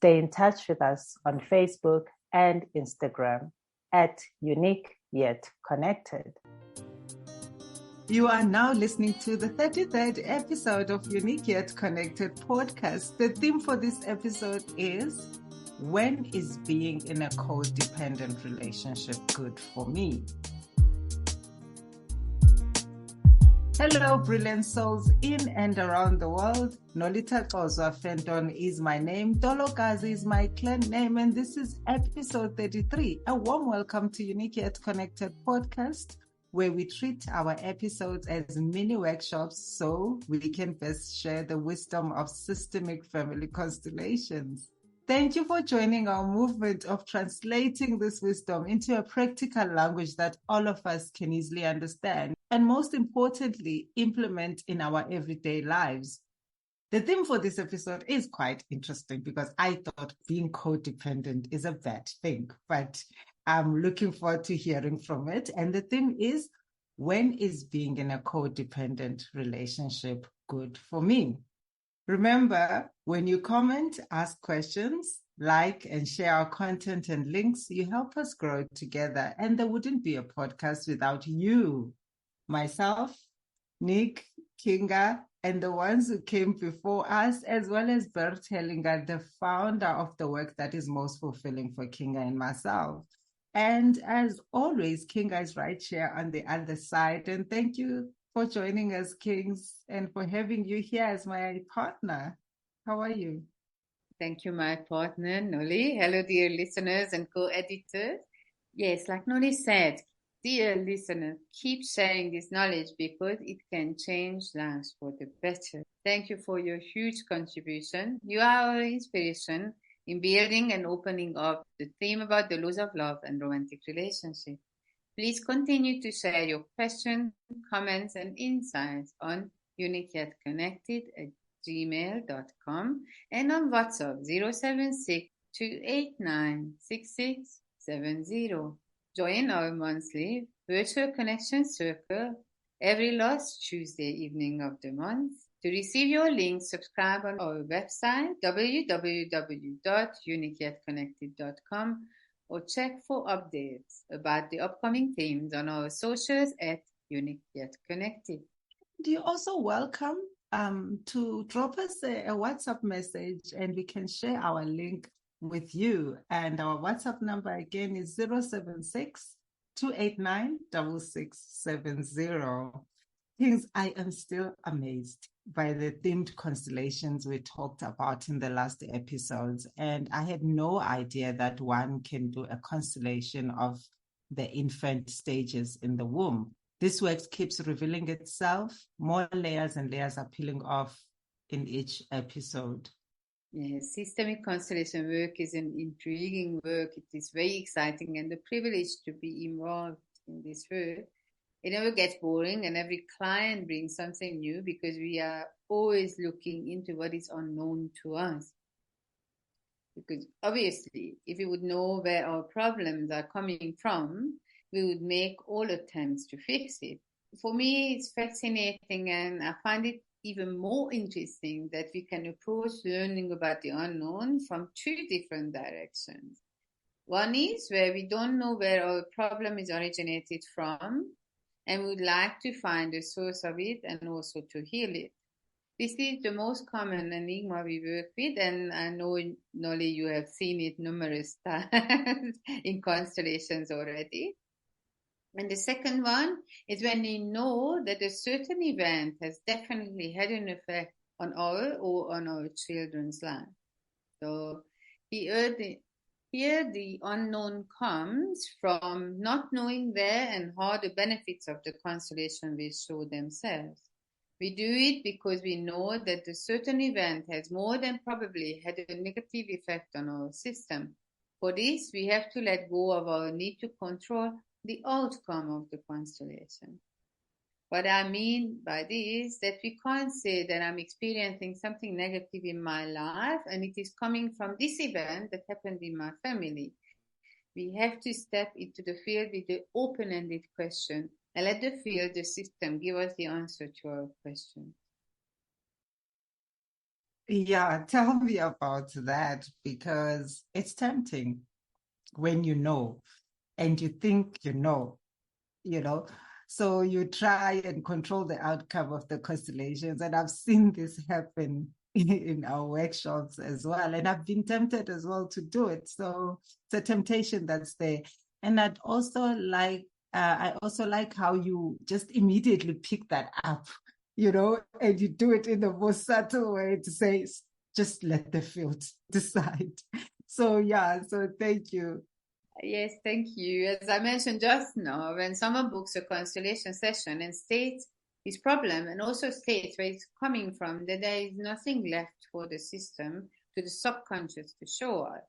Stay in touch with us on Facebook and Instagram at Younique Yet Connected. You are now listening to the 33rd episode of Younique Yet Connected Podcast. The theme for this episode is, when is being in a codependent relationship good for me? Hello, brilliant souls in and around the world. Nolitha Fenton is my name. Dolokazi is my clan name. And this is episode 33. A warm welcome to Younique Yet Connected Podcast, where we treat our episodes as mini workshops so we can best share the wisdom of systemic family constellations. Thank you for joining our movement of translating this wisdom into a practical language that all of us can easily understand, and most importantly, implement in our everyday lives. The theme for this episode is quite interesting because I thought being codependent is a bad thing, but I'm looking forward to hearing from it. And the theme is, when is being in a codependent relationship good for me? Remember, when you comment, ask questions, like and share our content and links, you help us grow together. And there wouldn't be a podcast without you, myself, Nick, Kinga, and the ones who came before us, as well as Bert Hellinger, the founder of the work that is most fulfilling for Kinga and myself. And as always, Kinga is right here on the other side. And thank you for joining us, Kings, and for having you here as my partner. How are you? Thank you, my partner, Noli. Hello, dear listeners and co-editors. Yes, like Noli said, dear listeners, keep sharing this knowledge because it can change lives for the better. Thank you for your huge contribution. You are our inspiration in building and opening up the theme about the laws of love and romantic relationship. Please continue to share your questions, comments, and insights on uniqueyetconnected@gmail.com and on WhatsApp 076-289-6670. Join our monthly virtual connection circle every last Tuesday evening of the month. To receive your link, subscribe on our website www.uniqueyetconnected.com or check for updates about the upcoming themes on our socials at Younique Yet Connected. You're also welcome to drop us a WhatsApp message and we can share our link with you. And our WhatsApp number again is 076-289-6670. Things, I am still amazed by the themed constellations we talked about in the last episodes. And I had no idea that one can do a constellation of the infant stages in the womb. This work keeps revealing itself. More layers and layers are peeling off in each episode. Yes, systemic constellation work is an intriguing work. It is very exciting and the privilege to be involved in this work. It never gets boring and every client brings something new because we are always looking into what is unknown to us. Because obviously, if we would know where our problems are coming from, we would make all attempts to fix it. For me, it's fascinating and I find it even more interesting that we can approach learning about the unknown from two different directions. One is where we don't know where our problem is originated from, and we would like to find the source of it and also to heal it. This is the most common enigma we work with, and I know, Noli, you have seen it numerous times in constellations already. And the second one is when we know that a certain event has definitely had an effect on our or on our children's life. So here the unknown comes from not knowing where and how the benefits of the constellation will show themselves. We do it because we know that a certain event has more than probably had a negative effect on our system. For this, we have to let go of our need to control the outcome of the constellation. What I mean by this is that we can't say that I'm experiencing something negative in my life and it is coming from this event that happened in my family. We have to step into the field with the open-ended question and let the field, the system, give us the answer to our question. Yeah, tell me about that because it's tempting when you know and you think you know. So you try and control the outcome of the constellations. And I've seen this happen in our workshops as well. And I've been tempted as well to do it. So it's a temptation that's there. And I also like how you just immediately pick that up, and you do it in the most subtle way to say, just let the field decide. So yeah, so thank you. Yes, thank you. As I mentioned just now, when someone books a constellation session and states his problem and also states where it's coming from, that there is nothing left for the system, to the subconscious to show us.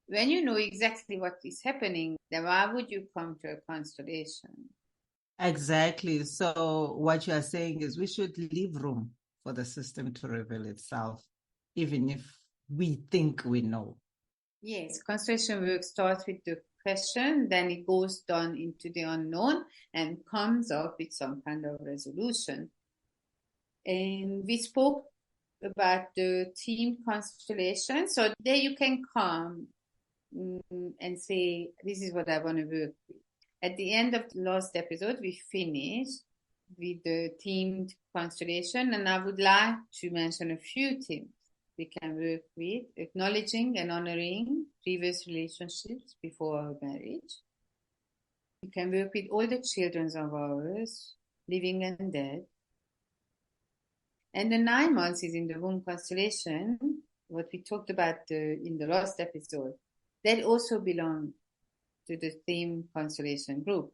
When you know exactly what is happening, then why would you come to a constellation? Exactly. So what you are saying is we should leave room for the system to reveal itself, even if we think we know. Yes, constellation work starts with the question, then it goes down into the unknown and comes up with some kind of resolution. And we spoke about the team constellation. So there you can come and say, this is what I want to work with. At the end of the last episode, we finished with the themed constellation, and I would like to mention a few themes we can work with: acknowledging and honoring previous relationships before our marriage. We can work with all the children of ours, living and dead. And the 9 months is in the womb constellation, what we talked about in the last episode. That also belongs to the theme constellation group.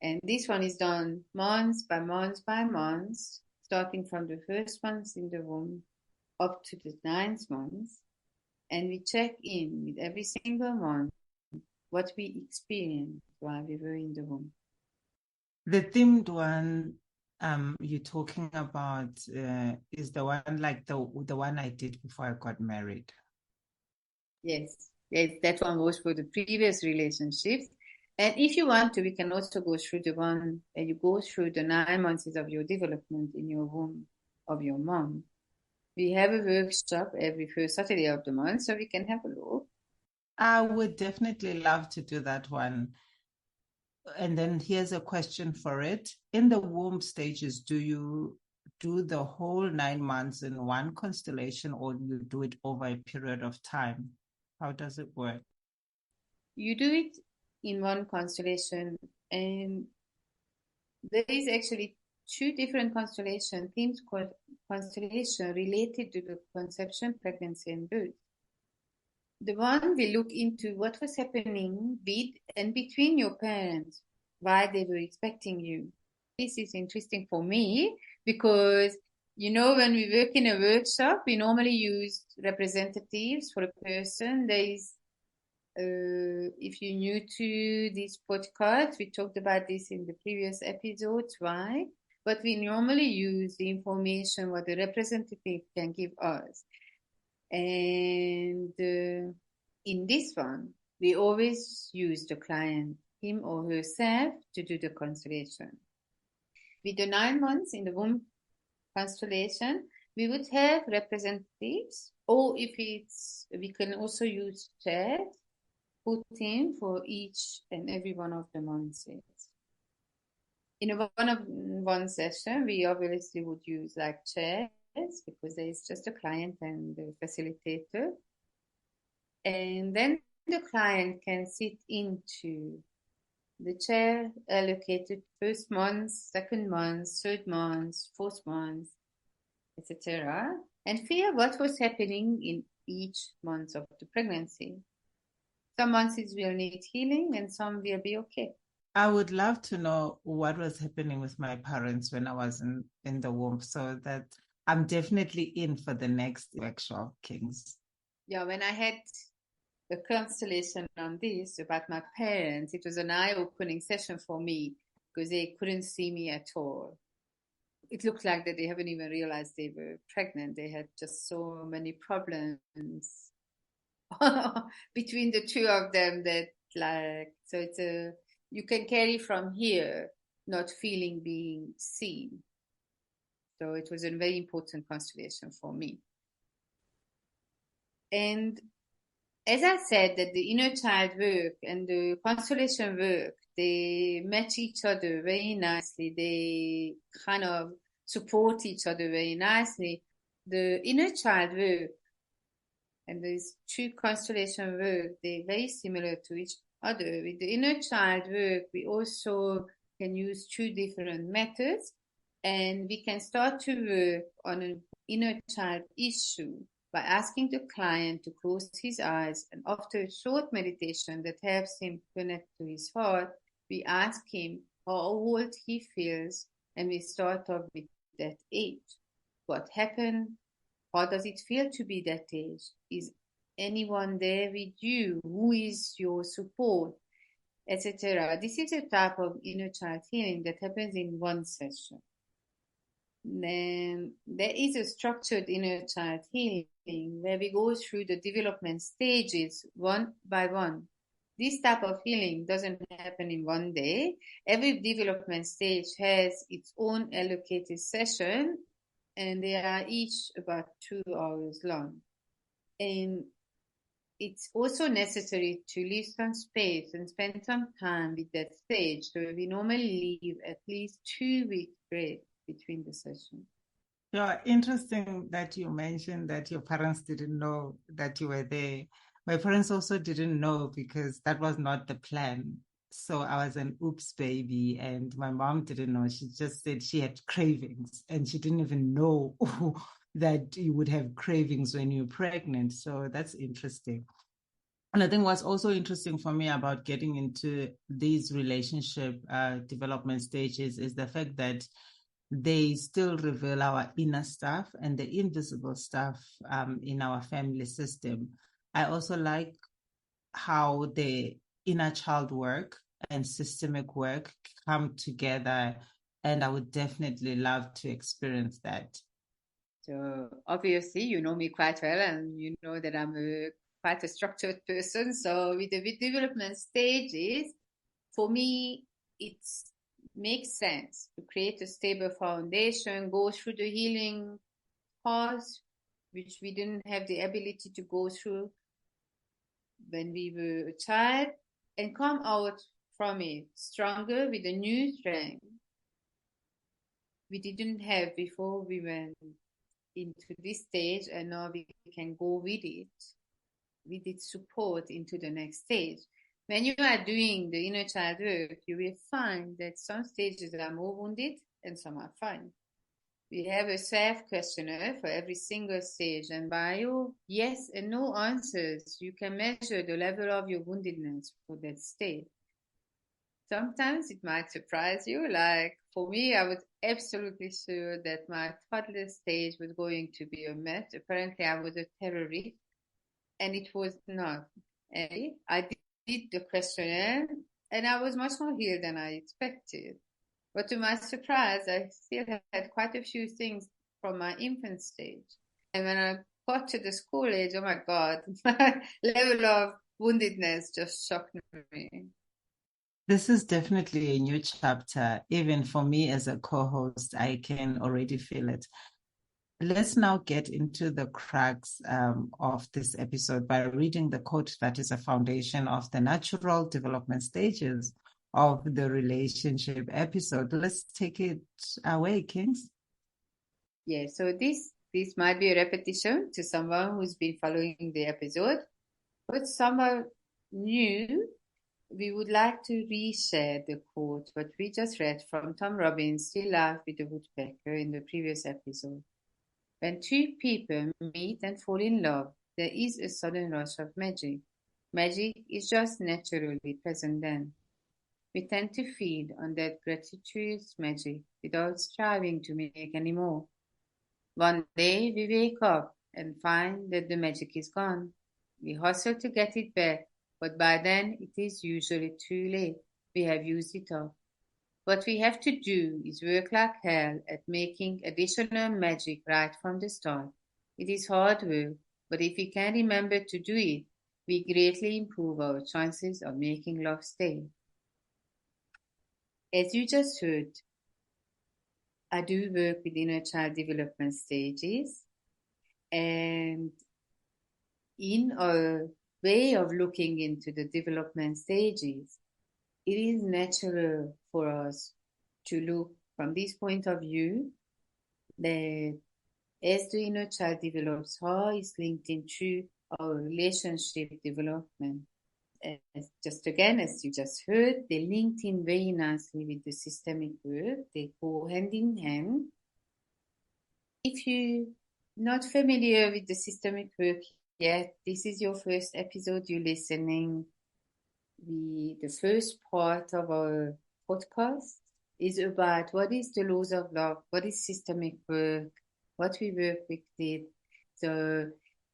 And this one is done month by month by month, starting from the first month in the womb up to the 9th month. And we check in with every single month what we experienced while we were in the womb. The themed one you're talking about is the one like the one I did before I got married. Yes, that one was for the previous relationships. And if you want to, we can also go through the one and you go through the 9 months of your development in your womb of your mom. We have a workshop every first Saturday of the month, so we can have a look. I would definitely love to do that one. And then here's a question for it. In the womb stages, do you do the whole 9 months in one constellation, or you do it over a period of time? How does it work? You do it in one constellation, and there is actually 2 different constellation themes called constellation related to the conception, pregnancy, and birth. The one we look into what was happening with and between your parents, why they were expecting you. This is interesting for me because, when we work in a workshop, we normally use representatives for a person. There is, if you're new to this podcast, we talked about this in the previous episodes, why? But we normally use the information what the representative can give us. And in this one, we always use the client, him or herself, to do the constellation. With the 9 months in the womb constellation, we would have representatives, or we can also use chairs put in for each and every one of the months. In a one-on-one session, we obviously would use like chairs because there is just a client and the facilitator. And then the client can sit into the chair allocated first month, second month, third month, fourth month, etc., and feel what was happening in each month of the pregnancy. Some months will need healing and some will be okay. I would love to know what was happening with my parents when I was in the womb, so that I'm definitely in for the next workshop, Kings. Yeah, when I had a constellation on this about my parents, it was an eye-opening session for me because they couldn't see me at all. It looked like that they haven't even realized they were pregnant. They had just so many problems between the two of them that you can carry from here, not feeling being seen. So it was a very important constellation for me. And as I said, that the inner child work and the constellation work, they match each other very nicely. They kind of support each other very nicely. The inner child work and these two constellation work, they're very similar to each other. With the inner child work, we also can use two different methods, and we can start to work on an inner child issue by asking the client to close his eyes, and after a short meditation that helps him connect to his heart, we ask him how old he feels, and we start off with that age. What happened? How does it feel to be that age? Is anyone there with you? Who is your support? Etc. This is a type of inner child healing that happens in one session. Then there is a structured inner child healing where we go through the development stages one by one. This type of healing doesn't happen in one day. Every development stage has its own allocated session, and they are each about 2 hours long. And it's also necessary to leave some space and spend some time with that stage. So we normally leave at least 2 weeks break between the sessions. Yeah, interesting that you mentioned that your parents didn't know that you were there. My parents also didn't know because that was not the plan. So I was an oops baby, and my mom didn't know. She just said she had cravings, and she didn't even know that you would have cravings when you're pregnant. So that's interesting. And I think what's also interesting for me about getting into these relationship development stages is the fact that they still reveal our inner stuff and the invisible stuff in our family system. I also like how the inner child work and systemic work come together, and I would definitely love to experience that. So obviously, you know me quite well, and you know that I'm quite a structured person. So with the development stages, for me, it makes sense to create a stable foundation, go through the healing path, which we didn't have the ability to go through when we were a child, and come out from it stronger with a new strength we didn't have before we went into this stage, and now we can go with its support into the next stage. When you are doing the inner child work, you will find that some stages are more wounded and some are fine. We have a self-questionnaire for every single stage, and by your yes and no answers, you can measure the level of your woundedness for that stage. Sometimes it might surprise you. Like for me, I was absolutely sure that my toddler stage was going to be a mess. Apparently, I was a terrorist, and it was not. And I did the questionnaire, and I was much more healed than I expected. But to my surprise, I still had quite a few things from my infant stage. And when I got to the school age, oh my God, my level of woundedness just shocked me. This is definitely a new chapter. Even for me as a co-host, I can already feel it. Let's now get into the crux of this episode by reading the quote that is a foundation of the natural development stages of the relationship episode. Let's take it away, Kings. Yeah, so this might be a repetition to someone who's been following the episode, but someone new. We would like to reshare the quote what we just read from Tom Robbins' Still Life with the Woodpecker in the previous episode. When two people meet and fall in love, there is a sudden rush of magic. Magic is just naturally present then. We tend to feed on that gratuitous magic without striving to make any more. One day we wake up and find that the magic is gone. We hustle to get it back, but by then it is usually too late. We have used it up. What we have to do is work like hell at making additional magic right from the start. It is hard work, but if we can remember to do it, we greatly improve our chances of making love stay. As you just heard, I do work with inner child development stages, and in our way of looking into the development stages, it is natural for us to look from this point of view that as the inner child develops, how it's linked into our relationship development. As you just heard, they linked in very nicely with the systemic work. They go hand in hand. If you're not familiar with the systemic work yet, this is your first episode you're listening. The first part of our podcast is about what is the laws of love, what is systemic work, what we work with it. So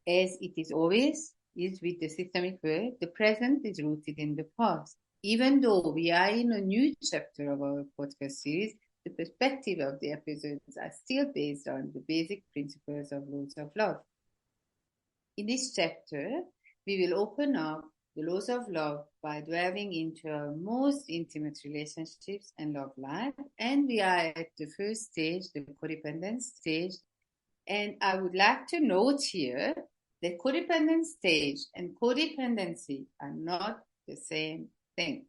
as it is always is with the systemic work, the present is rooted in the past. Even though we are in a new chapter of our podcast series, the perspective of the episodes are still based on the basic principles of laws of love. In this chapter, we will open up the laws of love by delving into our most intimate relationships and love life. And we are at the first stage, the codependent stage. And I would like to note here that codependent stage and codependency are not the same thing.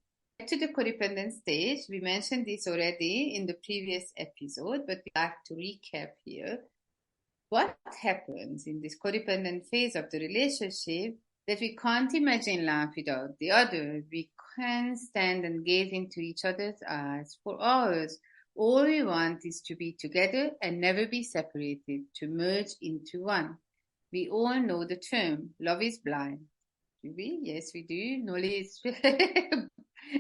To the codependent stage, we mentioned this already in the previous episode, but we'd like to recap here. What happens in this codependent phase of the relationship that we can't imagine life without the other. We can stand and gaze into each other's eyes for hours. All we want is to be together and never be separated, to merge into one. We all know the term, love is blind. Do we? Yes, we do.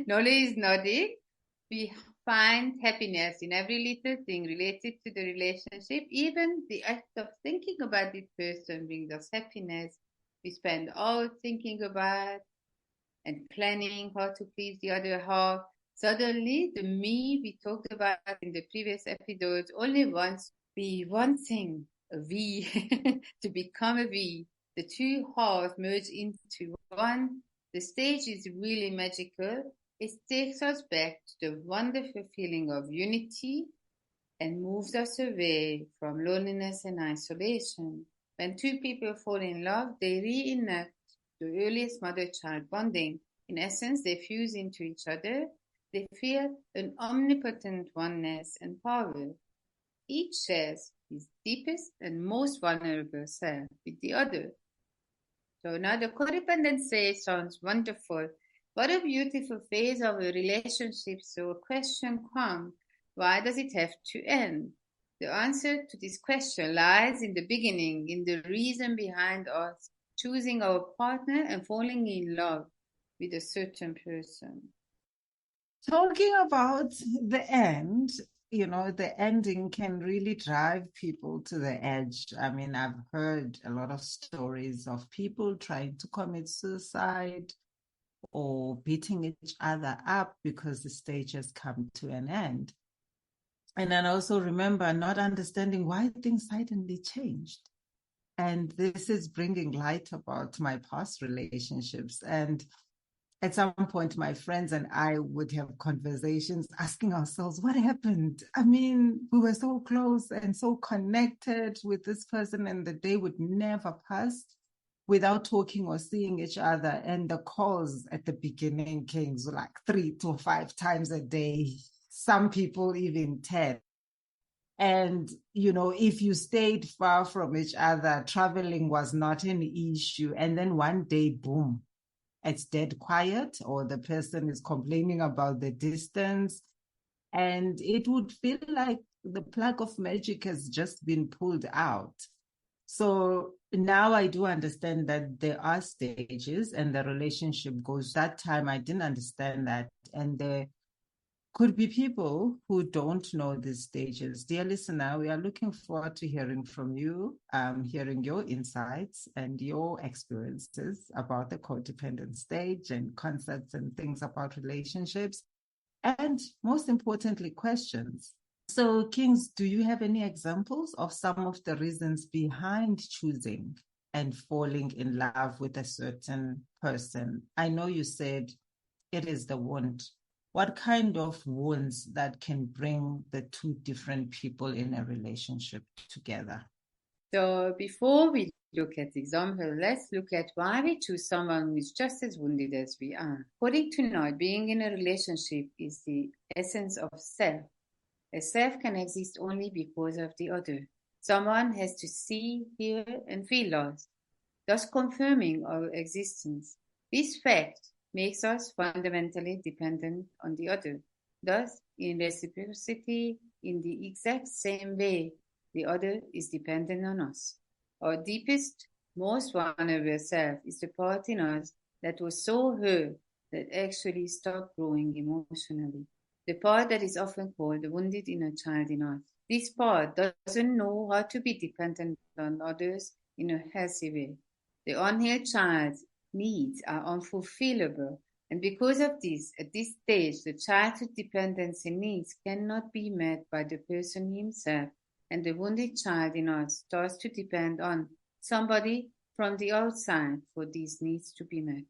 Nolly is nodding. We find happiness in every little thing related to the relationship. Even the act of thinking about this person brings us happiness. We spend hours thinking about and planning how to please the other half. Suddenly, the me we talked about in the previous episodes only wants to be one thing, a we, to become a we. The two halves merge into one. The stage is really magical. It takes us back to the wonderful feeling of unity and moves us away from loneliness and isolation. When two people fall in love, they reenact the earliest mother-child bonding. In essence, they fuse into each other. They feel an omnipotent oneness and power. Each shares his deepest and most vulnerable self with the other. So now the codependent stage sounds wonderful. What a beautiful phase of a relationship. So a question comes, why does it have to end? The answer to this question lies in the beginning, in the reason behind us choosing our partner and falling in love with a certain person. Talking about the end, the ending can really drive people to the edge. I mean, I've heard a lot of stories of people trying to commit suicide or beating each other up because the stage has come to an end. And then I also remember not understanding why things suddenly changed. And this is bringing light about my past relationships. And at some point, my friends and I would have conversations asking ourselves, what happened? I mean, we were so close and so connected with this person, and the day would never pass without talking or seeing each other. And the calls at the beginning came like 3 to 5 times a day. Some people even 10. And, if you stayed far from each other, traveling was not an issue. And then one day, boom, it's dead quiet, or the person is complaining about the distance. And it would feel like the plug of magic has just been pulled out. So now I do understand that there are stages and the relationship goes. That time I didn't understand that. And there could be people who don't know these stages. Dear listener, we are looking forward to hearing from you, hearing your insights and your experiences about the codependent stage and concepts and things about relationships. And most importantly, questions. So, Kings, do you have any examples of some of the reasons behind choosing and falling in love with a certain person? I know you said it is the wound. What kind of wounds that can bring the two different people in a relationship together? So before we look at example, let's look at why we choose someone who is just as wounded as we are. According to Nagy, being in a relationship is the essence of self. A self can exist only because of the other. Someone has to see, hear, and feel lost, thus confirming our existence. This fact makes us fundamentally dependent on the other. Thus, in reciprocity, in the exact same way, the other is dependent on us. Our deepest, most vulnerable self is the part in us that was so hurt that actually stopped growing emotionally. The part that is often called the wounded inner child in us. This part doesn't know how to be dependent on others in a healthy way. The unhealed child's needs are unfulfillable, and because of this, at this stage, the childhood dependency needs cannot be met by the person himself, and the wounded child in us starts to depend on somebody from the outside for these needs to be met.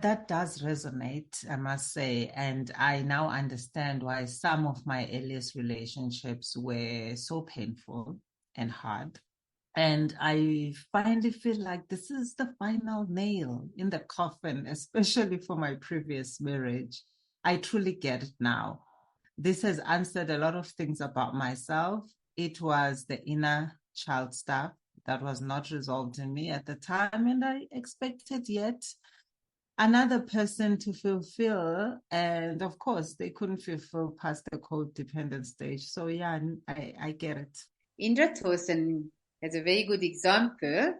That does resonate, I must say. And I now understand why some of my earliest relationships were so painful and hard. And I finally feel like this is the final nail in the coffin, especially for my previous marriage. I truly get it now. This has answered a lot of things about myself. It was the inner child stuff that was not resolved in me at the time, and I expected yet another person to fulfill, and of course they couldn't fulfill past the codependent stage. So yeah, I get it. Indra Thosen has a very good example.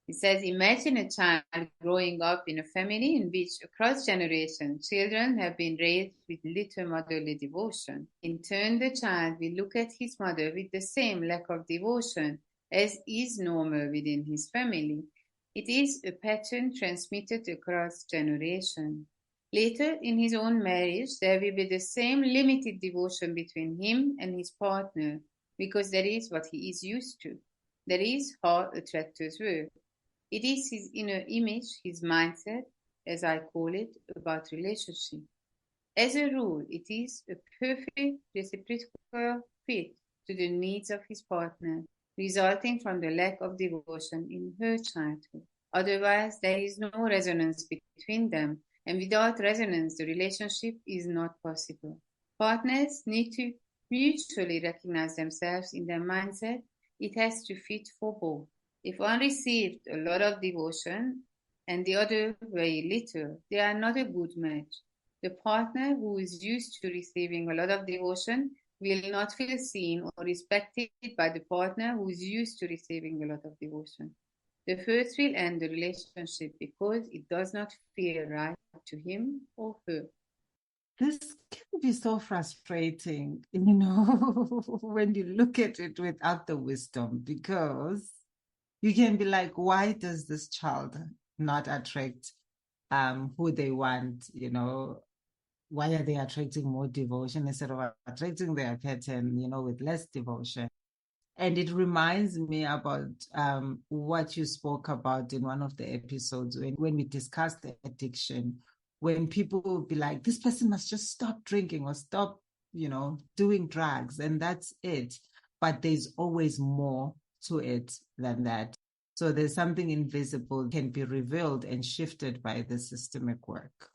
He says, imagine a child growing up in a family in which across generations children have been raised with little motherly devotion. In turn, the child will look at his mother with the same lack of devotion as is normal within his family. It is a pattern transmitted across generations. Later, in his own marriage, there will be the same limited devotion between him and his partner, because that is what he is used to. That is how attractors work. It is his inner image, his mindset, as I call it, about relationship. As a rule, it is a perfect reciprocal fit to the needs of his partner, resulting from the lack of devotion in her childhood. Otherwise, there is no resonance between them, and without resonance, the relationship is not possible. Partners need to mutually recognize themselves in their mindset. It has to fit for both. If one received a lot of devotion and the other very little, they are not a good match. The partner who is used to receiving a lot of devotion will not feel seen or respected by the partner who is used to receiving a lot of devotion. The first will end the relationship because it does not feel right to him or her. This can be so frustrating, when you look at it without the wisdom, because you can be like, why does this child not attract who they want? Why are they attracting more devotion instead of attracting their pattern, with less devotion? And it reminds me about what you spoke about in one of the episodes when we discussed the addiction, when people will be like, this person must just stop drinking or stop, doing drugs, and that's it. But there's always more to it than that. So there's something invisible can be revealed and shifted by the systemic work.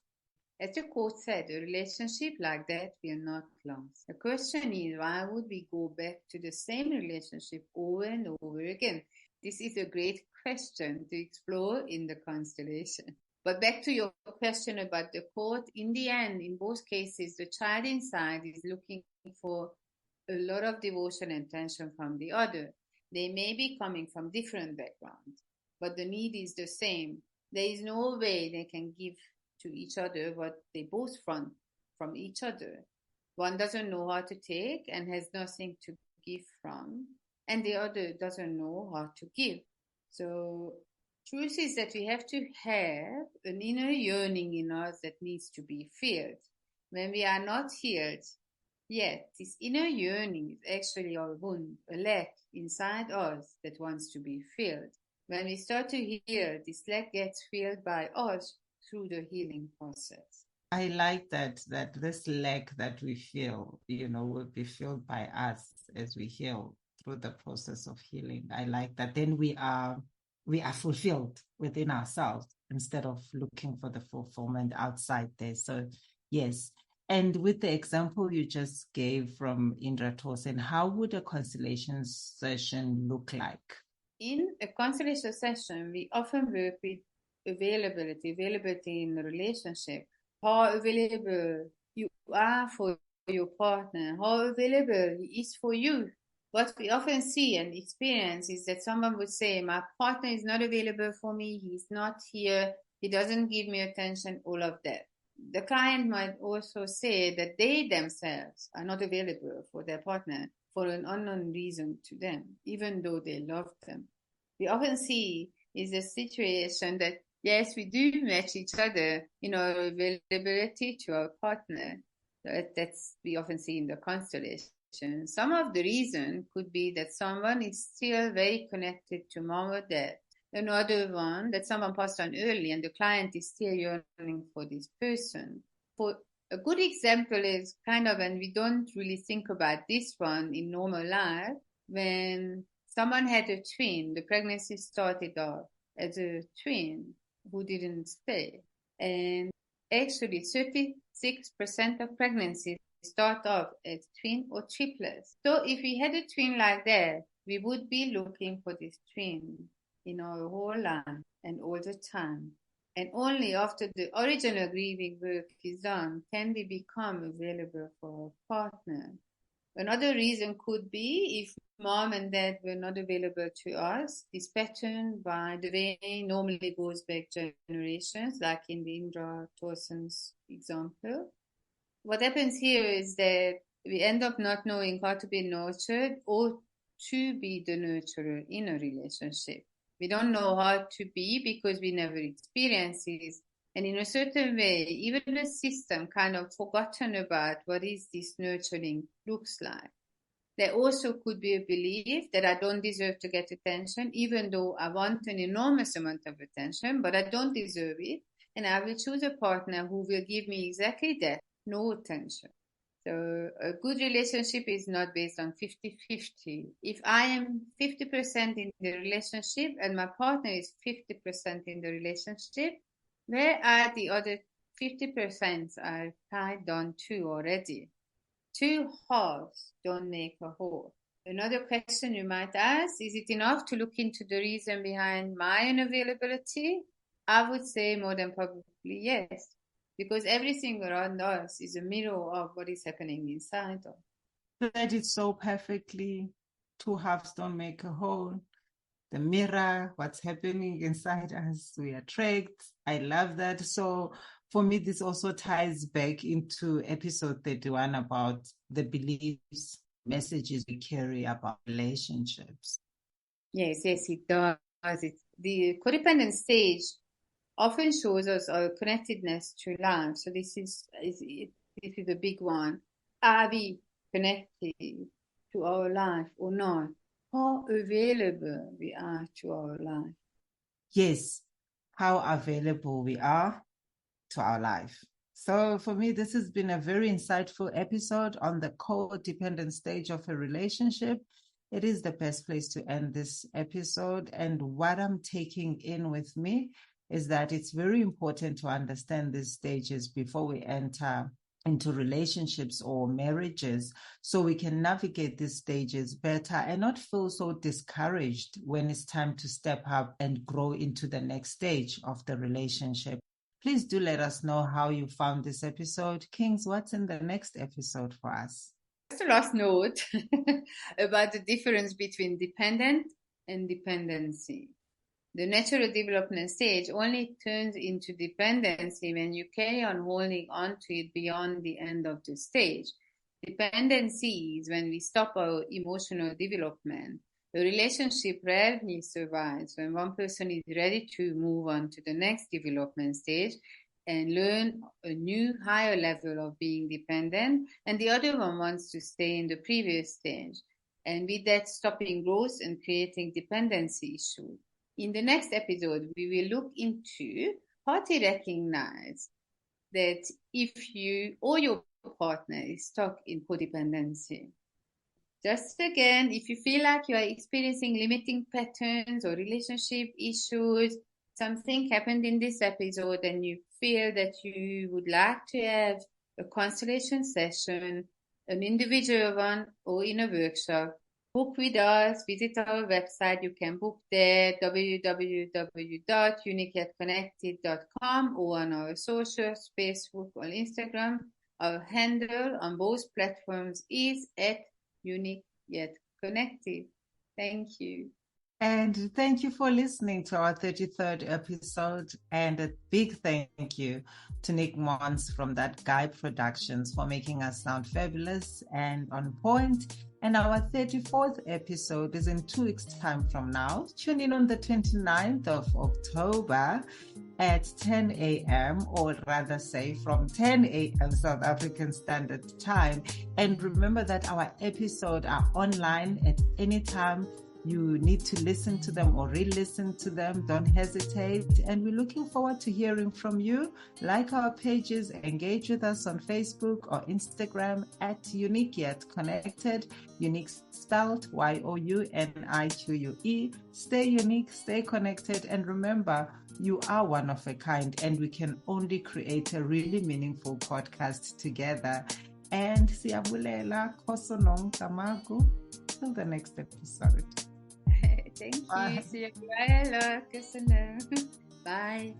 As the quote said, a relationship like that will not last. The question is, why would we go back to the same relationship over and over again? This is a great question to explore in the constellation. But back to your question about the quote, in the end, in both cases, the child inside is looking for a lot of devotion and attention from the other. They may be coming from different backgrounds, but the need is the same. There is no way they can give to each other what they both want from each other. One doesn't know how to take and has nothing to give from, and the other doesn't know how to give. So truth is that we have to have an inner yearning in us that needs to be filled. When we are not healed yet, this inner yearning is actually our wound, a lack inside us that wants to be filled. When we start to heal, this lack gets filled by us through the healing process. I like that this lack that we feel, will be filled by us as we heal through the process of healing. I like that. Then we are we are fulfilled within ourselves instead of looking for the fulfillment outside there. So, yes. And with the example you just gave from Indra Tosin, how would a constellation session look like? In a constellation session, we often work with availability in the relationship. How available you are for your partner, how available he is for you. What we often see and experience is that someone would say, my partner is not available for me, he's not here, he doesn't give me attention, all of that. The client might also say that they themselves are not available for their partner for an unknown reason to them, even though they love them. We often see is a situation that, yes, we do match each other in our availability to our partner. That's we often see in the constellation. Some of the reason could be that someone is still very connected to mom or dad. Another one that someone passed on early and the client is still yearning for this person. For a good example is kind of, and we don't really think about this one in normal life, when someone had a twin, the pregnancy started off as a twin who didn't stay. And actually 36% of pregnancies start off as twin or triplets. So if we had a twin like that, we would be looking for this twin in our whole life and all the time. And only after the original grieving work is done can we become available for our partner. Another reason could be if mom and dad were not available to us. This pattern, by the way, normally goes back generations, like in the Indra Tosin's example. What happens here is that we end up not knowing how to be nurtured or to be the nurturer in a relationship. We don't know how to be because we never experience it. And in a certain way, even the system kind of forgotten about what is this nurturing looks like. There also could be a belief that I don't deserve to get attention, even though I want an enormous amount of attention, but I don't deserve it. And I will choose a partner who will give me exactly that, no attention. So a good relationship is not based on 50-50. If I am 50% in the relationship and my partner is 50% in the relationship, where are the other 50% are tied down to already? Two halves don't make a whole. Another question you might ask, is it enough to look into the reason behind my unavailability? I would say more than probably yes. Because everything around us is a mirror of what is happening inside us. Said it so perfectly. Two halves don't make a whole. The mirror, what's happening inside us, we attract. I love that. So for me, this also ties back into episode 31 about the beliefs, messages we carry about relationships. Yes, it does. The codependent stage often shows us our connectedness to life. So this is a big one. Are we connected to our life or not? How available we are to our life? Yes, how available we are to our life. So for me, this has been a very insightful episode on the codependent stage of a relationship. It is the best place to end this episode. And what I'm taking in with me is that it's very important to understand these stages before we enter into relationships or marriages, so we can navigate these stages better and not feel so discouraged when it's time to step up and grow into the next stage of the relationship. Please do let us know how you found this episode. Kings, what's in the next episode for us? Just a last note about the difference between dependent and dependency. The natural development stage only turns into dependency when you carry on holding on to it beyond the end of the stage. Dependency is when we stop our emotional development. The relationship rarely survives when one person is ready to move on to the next development stage and learn a new higher level of being dependent, and the other one wants to stay in the previous stage. And with that, stopping growth and creating dependency issues. In the next episode, we will look into how to recognize that if you or your partner is stuck in codependency. just again, if you feel like you are experiencing limiting patterns or relationship issues, something happened in this episode and you feel that you would like to have a constellation session, an individual one, or in a workshop, book with us, visit our website. You can book there, www.youniqueyetconnected.com, or on our socials, Facebook or Instagram. Our handle on both platforms is @Younique Yet Connected. Thank you. And thank you for listening to our 33rd episode. And a big thank you to Nick Mons from That Guy Productions for making us sound fabulous and on point. And our 34th episode is in 2 weeks' time from now. Tune in on the 29th of October at 10 a.m., or rather say from 10 a.m. South African Standard Time. And remember that our episodes are online at any time you need to listen to them or re-listen to them. Don't hesitate. And we're looking forward to hearing from you. Like our pages, engage with us on Facebook or Instagram @Younique Yet Connected. Younique spelled YOUNIQUE. Stay unique, stay connected, and remember, you are one of a kind, and we can only create a really meaningful podcast together. And siyabulela khoso nongamagu. Till the next episode. Thank you. Bye. See you. Bye.